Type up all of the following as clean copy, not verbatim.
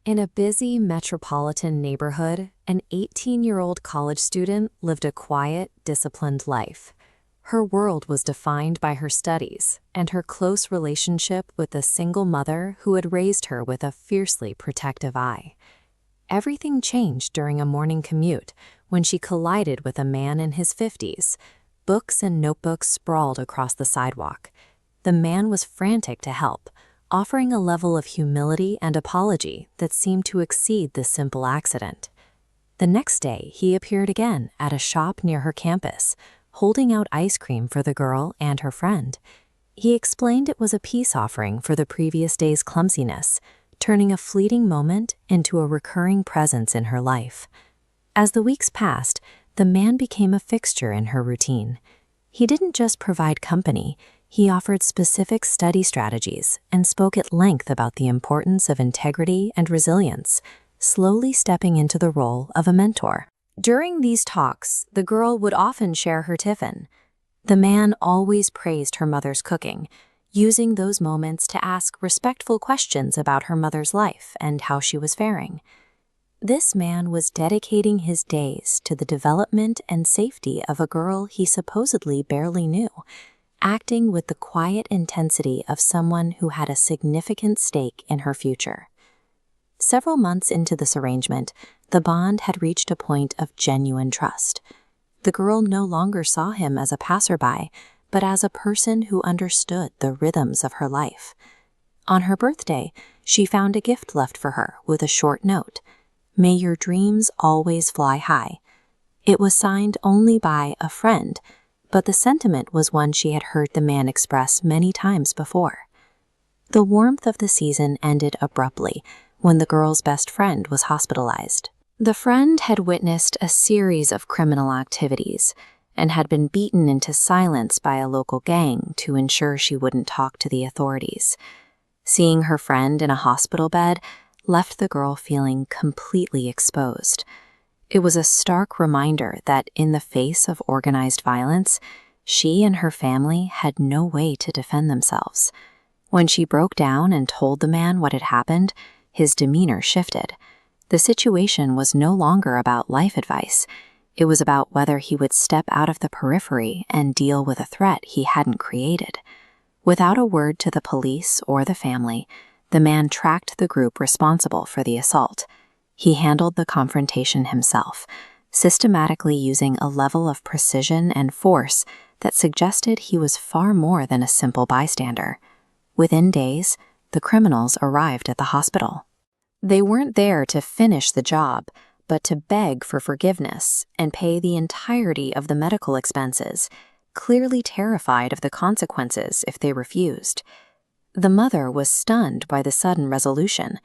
In a busy metropolitan neighborhood, an 18-year-old college student lived a quiet, disciplined life. Her world was defined by her studies and her close relationship with a single mother who had raised her with a fiercely protective eye. Everything changed during a morning commute when she collided with a man in his 50s. Books and notebooks sprawled across the sidewalk. The man was frantic to help, offering a level of humility and apology that seemed to exceed the simple accident. The next day, he appeared again at a shop near her campus, holding out ice cream for the girl and her friend. He explained it was a peace offering for the previous day's clumsiness, turning a fleeting moment into a recurring presence in her life. As the weeks passed, the man became a fixture in her routine. He didn't just provide company, he offered specific study strategies and spoke at length about the importance of integrity and resilience, slowly stepping into the role of a mentor. During these talks, the girl would often share her tiffin. The man always praised her mother's cooking, using those moments to ask respectful questions about her mother's life and how she was faring. This man was dedicating his days to the development and safety of a girl he supposedly barely knew, acting with the quiet intensity of someone who had a significant stake in her future. Several months into this arrangement, the bond had reached a point of genuine trust. The girl no longer saw him as a passerby, but as a person who understood the rhythms of her life. On her birthday, she found a gift left for her with a short note: "May your dreams always fly high." It was signed only by a friend, but the sentiment was one she had heard the man express many times before. The warmth of the season ended abruptly when the girl's best friend was hospitalized. The friend had witnessed a series of criminal activities and had been beaten into silence by a local gang to ensure she wouldn't talk to the authorities. Seeing her friend in a hospital bed left the girl feeling completely exposed. It was a stark reminder that in the face of organized violence, she and her family had no way to defend themselves. When she broke down and told the man what had happened, his demeanor shifted. The situation was no longer about life advice. It was about whether he would step out of the periphery and deal with a threat he hadn't created. Without a word to the police or the family, the man tracked the group responsible for the assault. He handled the confrontation himself, systematically using a level of precision and force that suggested he was far more than a simple bystander. Within days, the criminals arrived at the hospital. They weren't there to finish the job, but to beg for forgiveness and pay the entirety of the medical expenses, clearly terrified of the consequences if they refused. The mother was stunned by the sudden resolution.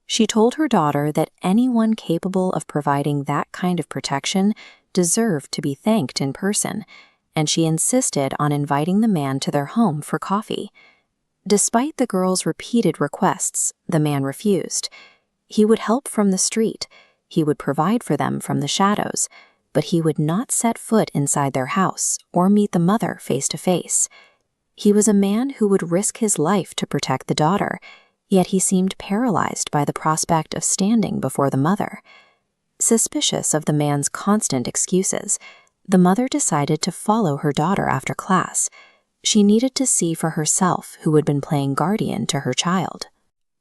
She told her daughter that anyone capable of providing that kind of protection deserved to be thanked in person, and she insisted on inviting the man to their home for coffee. Despite the girl's repeated requests, the man refused. He would help from the street, he would provide for them from the shadows, but he would not set foot inside their house or meet the mother face to face. He was a man who would risk his life to protect the daughter, yet he seemed paralyzed by the prospect of standing before the mother. Suspicious of the man's constant excuses, the mother decided to follow her daughter after class. She needed to see for herself who had been playing guardian to her child.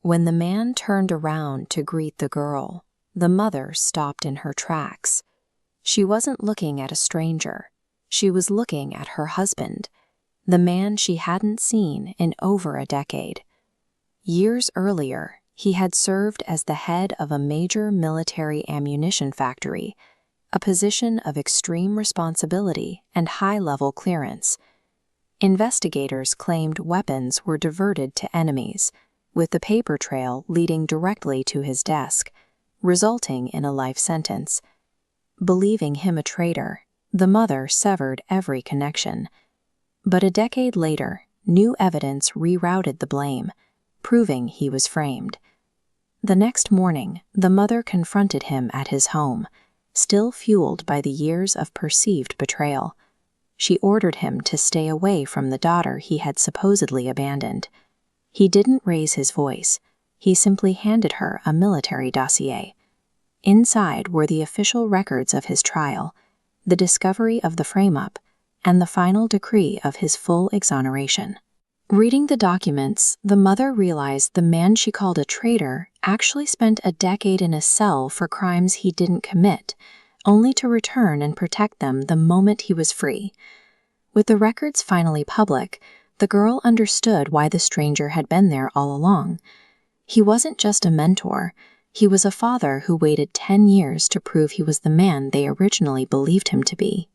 When the man turned around to greet the girl, the mother stopped in her tracks. She wasn't looking at a stranger. She was looking at her husband, the man she hadn't seen in over a decade. Years earlier, he had served as the head of a major military ammunition factory, a position of extreme responsibility and high-level clearance. Investigators claimed weapons were diverted to enemies, with the paper trail leading directly to his desk, resulting in a life sentence. Believing him a traitor, the mother severed every connection. But a decade later, new evidence rerouted the blame, proving he was framed. The next morning, the mother confronted him at his home, still fueled by the years of perceived betrayal. She ordered him to stay away from the daughter he had supposedly abandoned. He didn't raise his voice, He simply handed her a military dossier. Inside were the official records of his trial, the discovery of the frame-up, and the final decree of his full exoneration. Reading the documents, the mother realized the man she called a traitor actually spent a decade in a cell for crimes he didn't commit, only to return and protect them the moment he was free. With the records finally public, the girl understood why the stranger had been there all along. He wasn't just a mentor, he was a father who waited 10 years to prove he was the man they originally believed him to be.